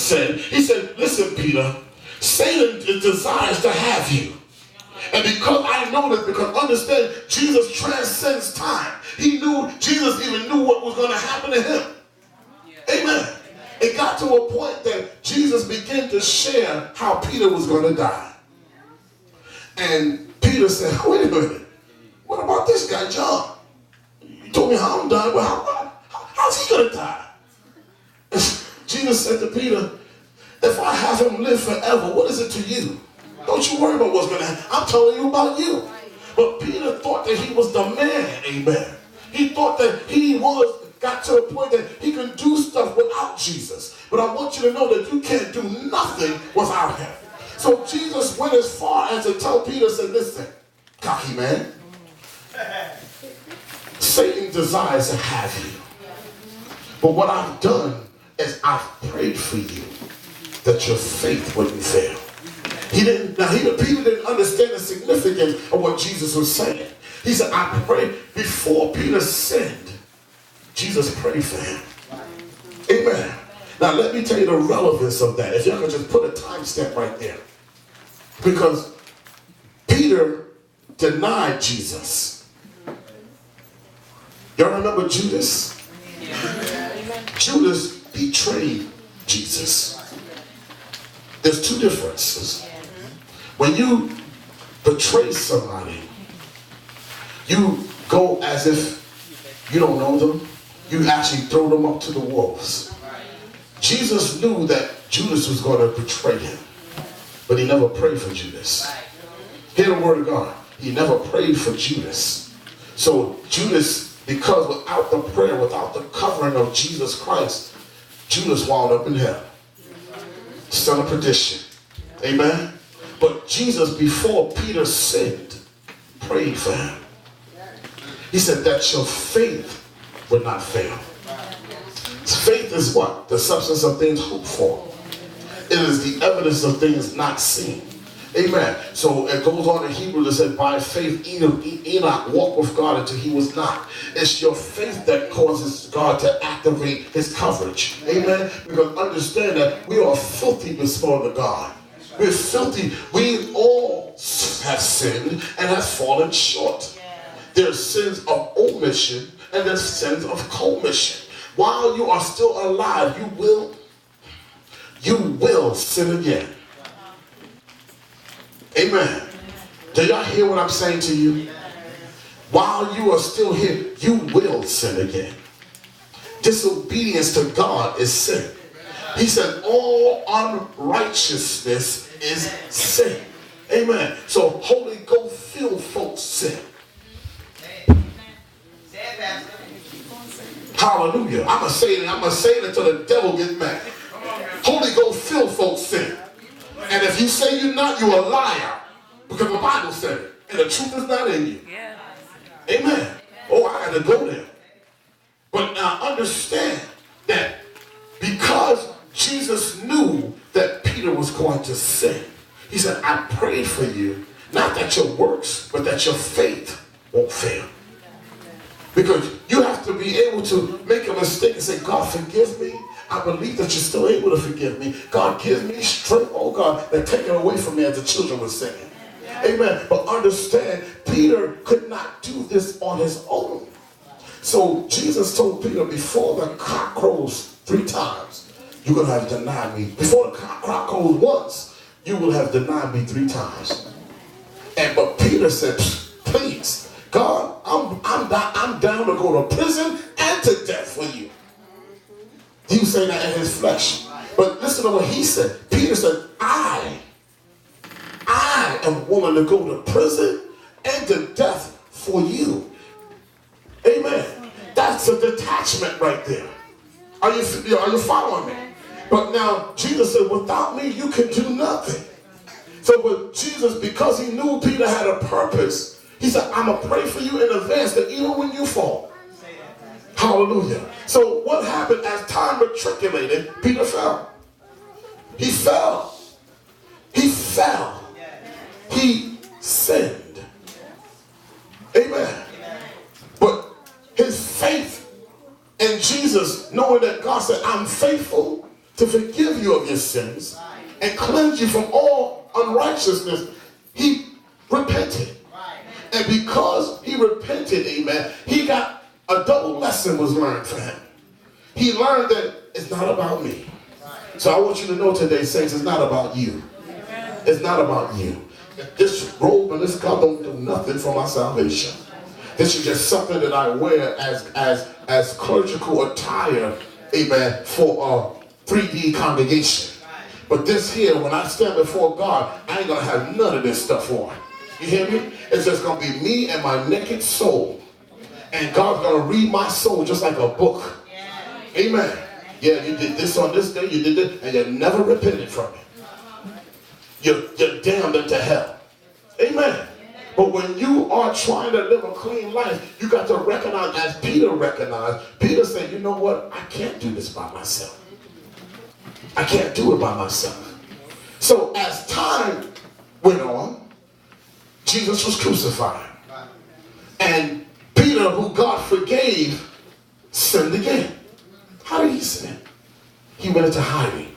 said, he said, listen, Peter, Satan desires to have you. And because I know this, because understand, Jesus transcends time. Jesus even knew what was going to happen to him. Amen. It got to a point that Jesus began to share how Peter was going to die. And Peter said, wait a minute, what about this guy, John? You told me how I'm dying, but how's he going to die? And Jesus said to Peter, if I have him live forever, what is it to you? Don't you worry about what's going to happen. I'm telling you about you. But Peter thought that he was the man, amen. He thought that he got to a point that he could do stuff without Jesus. But I want you to know that you can't do nothing without him. So Jesus went as far as to tell Peter, said, listen, cocky man, Satan desires to have you. But what I've done is I've prayed for you that your faith wouldn't fail. Peter didn't understand the significance of what Jesus was saying. He said, I prayed before Peter sinned. Jesus prayed for him. Amen. Now let me tell you the relevance of that. If y'all could just put a timestamp right there. Because Peter denied Jesus. Y'all remember Judas? Judas betrayed Jesus. There's two differences. When you betray somebody, you go as if you don't know them. You actually throw them up to the wolves. Jesus knew that Judas was going to betray him, but he never prayed for Judas. Hear the word of God. He never prayed for Judas. So Judas, because without the prayer, without the covering of Jesus Christ, Judas wound up in hell. Son of perdition. Amen. But Jesus, before Peter sinned, prayed for him. He said that your faith would not fail. Faith is what? The substance of things hoped for. It is the evidence of things not seen. Amen. So it goes on in Hebrew that said, by faith Enoch walked with God until he was not. It's your faith that causes God to activate his coverage. Amen. Because understand that we are filthy before God. We're filthy. We all have sinned and have fallen short. There's sins of omission and there's sins of commission. While you are still alive, you will sin again. Amen. Do y'all hear what I'm saying to you? While you are still here, you will sin again. Disobedience to God is sin. He said all unrighteousness is sin. Amen. So Holy Ghost filled folks sin. Hallelujah. I'm going to say it until the devil gets mad. Holy Ghost filled folks sin. And if you say you're not, you're a liar. Because the Bible said it. And the truth is not in you. Yeah. Amen. Oh, I got to go there. But now understand that because Jesus knew that Peter was going to sin, he said, I prayed for you, not that your works, but that your faith won't fail. Because you have to be able to make a mistake and say, God, forgive me. I believe that you're still able to forgive me. God, give me strength, oh God, that take it away from me, as the children were saying. Amen. But understand, Peter could not do this on his own. So Jesus told Peter, before the cock crows 3 times, you're going to have denied me. Before the cock crows once, you will have denied me 3 times. But Peter said, please, God, I'm down to go to prison and to death for you. He was saying that in his flesh. But listen to what he said. Peter said, I am willing to go to prison and to death for you. Amen. That's a detachment right there. Are you following me? But now Jesus said, without me, you can do nothing. So with Jesus, because he knew Peter had a purpose, he said, I'm going to pray for you in advance that even when you fall. Hallelujah. So what happened as time matriculated? Peter fell. He fell. He fell. He sinned. Amen. But his faith in Jesus, knowing that God said, I'm faithful to forgive you of your sins and cleanse you from all unrighteousness, he repented. And because he repented, amen, he got a double lesson was learned for him. He learned that it's not about me. So I want you to know today, saints, it's not about you. It's not about you. This robe and this God don't do nothing for my salvation. This is just something that I wear as clerical attire, amen, for a 3D congregation. But this here, when I stand before God, I ain't gonna have none of this stuff on. You hear me? It's just gonna be me and my naked soul. And God's gonna read my soul just like a book. Amen. Yeah, you did this on this day, you did it, and you never repented from it. You're damned into hell. Amen. But when you are trying to live a clean life, you got to recognize, as Peter recognized, Peter said, you know what? I can't do this by myself. I can't do it by myself. So as time went on, Jesus was crucified. And Peter, who God forgave, sinned again. How did he sin? He went into hiding.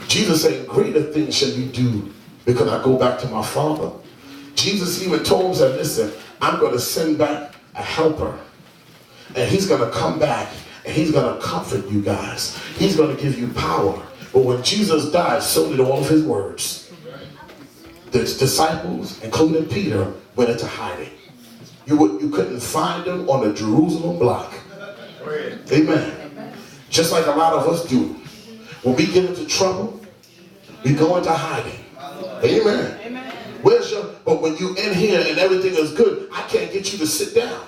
Jesus said, greater things shall you do because I go back to my Father. Jesus even told him, said, listen, I'm going to send back a helper. And he's going to come back and he's going to comfort you guys. He's going to give you power. But when Jesus died, so did all of his words. The disciples, including Peter, went into hiding. You couldn't find them on the Jerusalem block. Amen. Just like a lot of us do. When we get into trouble, we go into hiding. Amen. But when you in here and everything is good, I can't get you to sit down.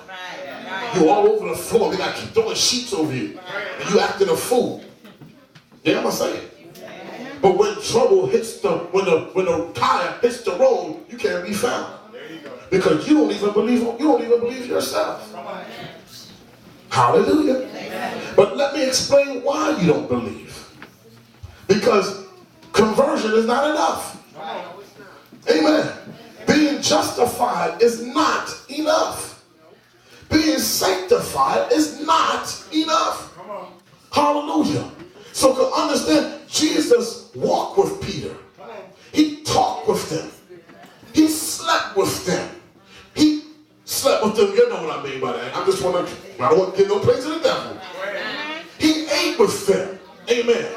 You all over the floor. They got to keep throwing sheets over you. And you acting a fool. Yeah, I'm saying. But when trouble hits when the tire hits the road, you can't be found. Because you don't even believe yourself. Hallelujah. But let me explain why you don't believe. Because conversion is not enough. Amen. Being justified is not enough. Being sanctified is not enough. Hallelujah. So to understand, Jesus walked with Peter. He talked with them. He slept with them. He slept with them. You know what I mean by that. I don't want to give no praise to the devil. He ate with them. Amen.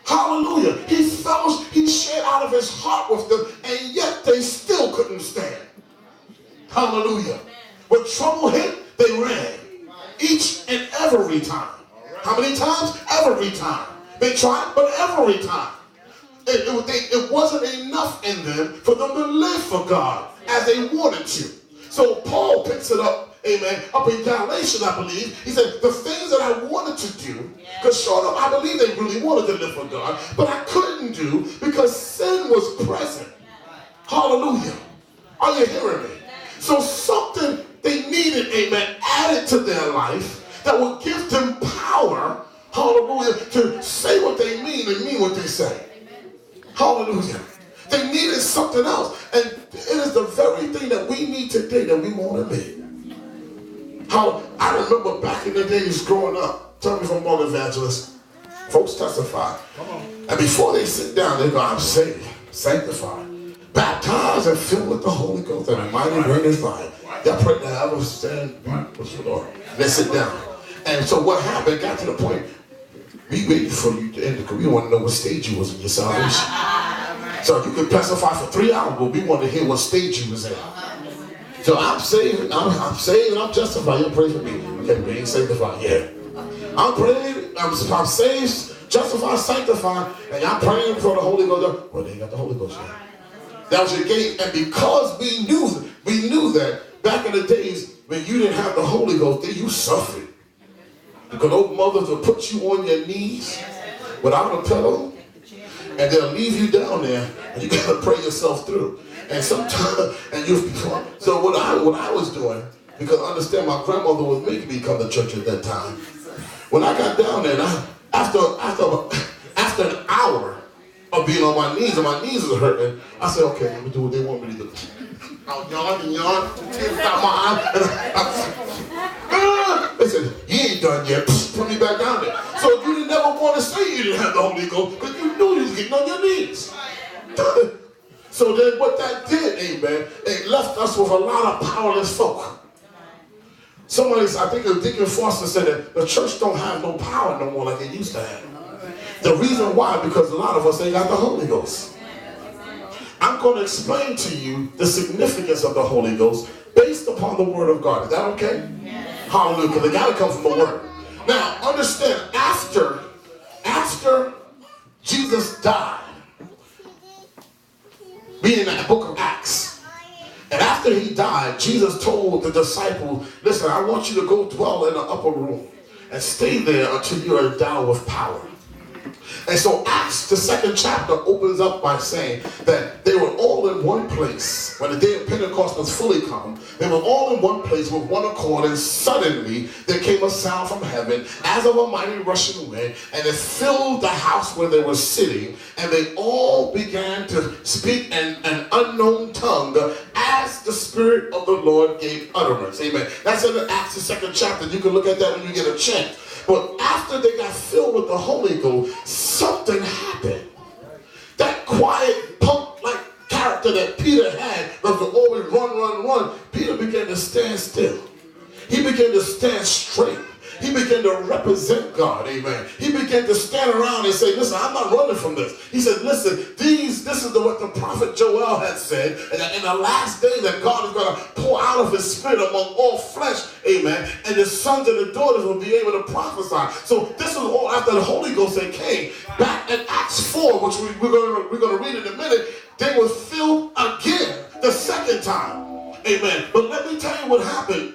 Hallelujah. He fellowship, he shared out of his heart with them, and yet they still couldn't stand. Hallelujah. When trouble hit, they ran. Each and every time. How many times? Every time. They tried, but every time. It wasn't enough in them for them to live for God as they wanted to. So Paul picks it up, amen, up in Galatians, I believe. He said, the things that I wanted to do, because sure enough, I believe they really wanted to live for God, but I couldn't do because sin was present. Hallelujah. Are you hearing me? So something they needed, amen, added to their life that would give them power, hallelujah, to say what they mean and mean what they say. Hallelujah. They needed something else. And it is the very thing that we need today that we want to be. How I remember back in the days growing up, tell me if I'm wrong, evangelist, folks testify. And before they sit down, they go, I'm saved, sanctified, baptized and filled with the Holy Ghost and a mighty rain is fire. Y'all pray that I will stand with the Lord. They sit down. And so what happened, got to the point, we waited for you to end the career. We want to know what stage you was in your salvation. So you could testify for 3 hours, but we want to hear what stage you was in. So I'm saved, I'm saved, and I'm justified. You pray for me. Okay, we ain't sanctified yet. I'm praying, I'm saved, justified, sanctified, and y'all praying for the Holy Ghost. Well, they ain't got the Holy Ghost yet. That was your gate, and because we knew that back in the days when you didn't have the Holy Ghost, then you suffered. Because those mothers will put you on your knees without a pillow, and they'll leave you down there, and you gotta pray yourself through. And sometimes, so what I was doing, because understand my grandmother was making me come to church at that time. When I got down there, after an hour of being on my knees, and my knees was hurting, I said, okay, let me do what they want me to do. I'll yawn and yawn, tears out my eyes. They said, you ain't done yet. Put me back down there. So you didn't never want to say you didn't have the Holy Ghost because you knew you was getting on your knees. So then what that did, amen, it left us with a lot of powerless folk. Somebody, I think it was Deacon Foster, said that the church don't have no power no more like it used to have. The reason why, because a lot of us ain't got the Holy Ghost. I'm going to explain to you the significance of the Holy Ghost based upon the Word of God. Is that okay? Yes. Hallelujah. Because it got to come from the Word. Now, understand, after Jesus died, being in that book of Acts, and after he died, Jesus told the disciples, listen, I want you to go dwell in the upper room and stay there until you are endowed with power. And so Acts, the 2nd chapter, opens up by saying that they were all in one place. When the day of Pentecost was fully come, they were all in one place with one accord, and suddenly there came a sound from heaven as of a mighty rushing wind, and it filled the house where they were sitting, and they all began to speak in an unknown tongue as the Spirit of the Lord gave utterance. Amen. That's in Acts, the 2nd chapter. You can look at that when you get a chance. But after they got filled with the Holy Ghost, something happened. That quiet, punk-like character that Peter had, that was always run, Peter began to stand still. He began to stand straight. He began to represent God, amen. He began to stand around and say, listen, I'm not running from this. He said, listen, this is what the prophet Joel had said, and in the last day that God is going to pour out of his spirit among all flesh, amen, and the sons and the daughters will be able to prophesy. So this is all after the Holy Ghost that came. Back in Acts 4, which we're going to read in a minute, they were filled again the 2nd time, amen. But let me tell you what happened.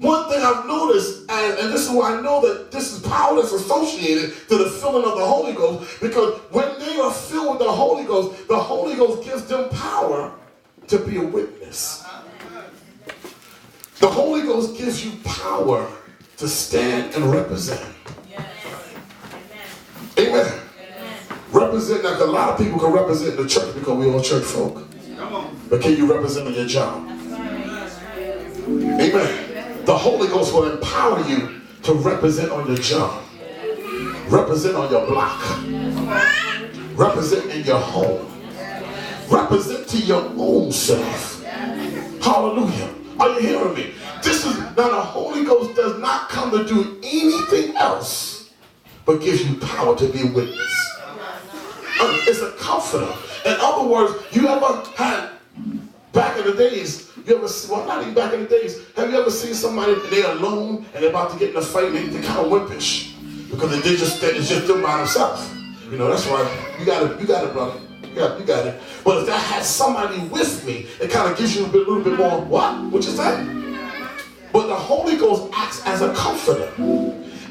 One thing I've noticed, and this is why I know that this is power that's associated to the filling of the Holy Ghost, because when they are filled with the Holy Ghost gives them power to be a witness. The Holy Ghost gives you power to stand and represent. Amen. Represent, like a lot of people can represent the church because we're all church folk. But can you represent on your job? Amen. The Holy Ghost will empower you to represent on your job, represent on your block, represent in your home, represent to your own self. Hallelujah. Are you hearing me? Now the Holy Ghost does not come to do anything else but gives you power to be a witness. It's a comforter. In other words, you ever had, back in the days, not even back in the days, have you ever seen somebody, they're alone and they're about to get in a fight and they're kind of wimpish because it's just them by themselves. You know, that's right. You got it, brother. You got it. But if that has somebody with me, it kind of gives you a little bit more, what you say? But the Holy Ghost acts as a comforter.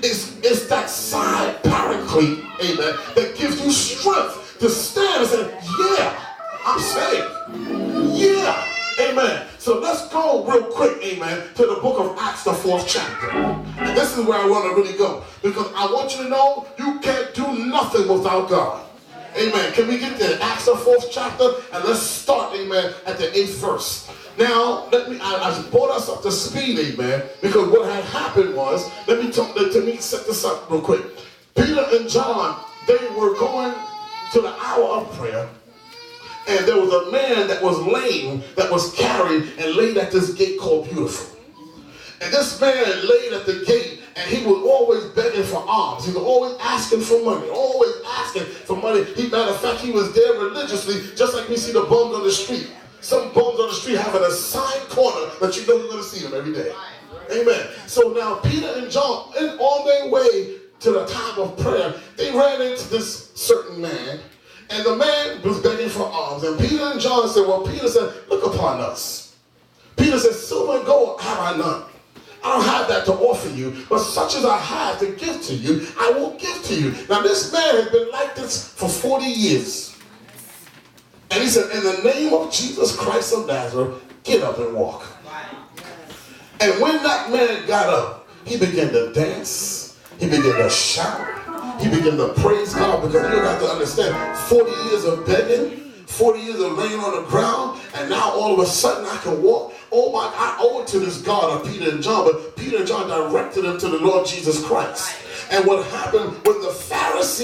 It's that side paraclete, amen, that gives you strength to stand and say, yeah, I'm saved. Yeah. Amen. So let's go real quick, amen, to the book of Acts, the 4th chapter. And this is where I want to really go. Because I want you to know you can't do nothing without God. Amen. Can we get there? Acts, the 4th chapter, and let's start, amen, at the 8th verse. Now, I brought us up to speed, amen, because what had happened was, let me set this up real quick. Peter and John, they were going to the hour of prayer. And there was a man that was lame that was carried and laid at this gate called Beautiful. And this man laid at the gate, and he was always begging for alms. He was always asking for money, always asking for money. Matter of fact, he was there religiously, just like we see the bums on the street. Some bums on the street have an assigned corner that you know you're going to see them every day. Amen. So now Peter and John, on their way to the time of prayer, they ran into this certain man. And the man was begging for alms. And Peter and John said, well, Peter said, look upon us. Peter said, silver and gold have I none. I don't have that to offer you, but such as I have to give to you, I will give to you. Now this man has been like this for 40 years. And he said, in the name of Jesus Christ of Nazareth, get up and walk. And when that man got up, he began to dance. He began to shout. He began to praise God, because you got to understand, 40 years of begging, 40 years of laying on the ground, and now all of a sudden I can walk. Oh my, I owe it to this God of Peter and John, but Peter and John directed him to the Lord Jesus Christ. And what happened when the Pharisees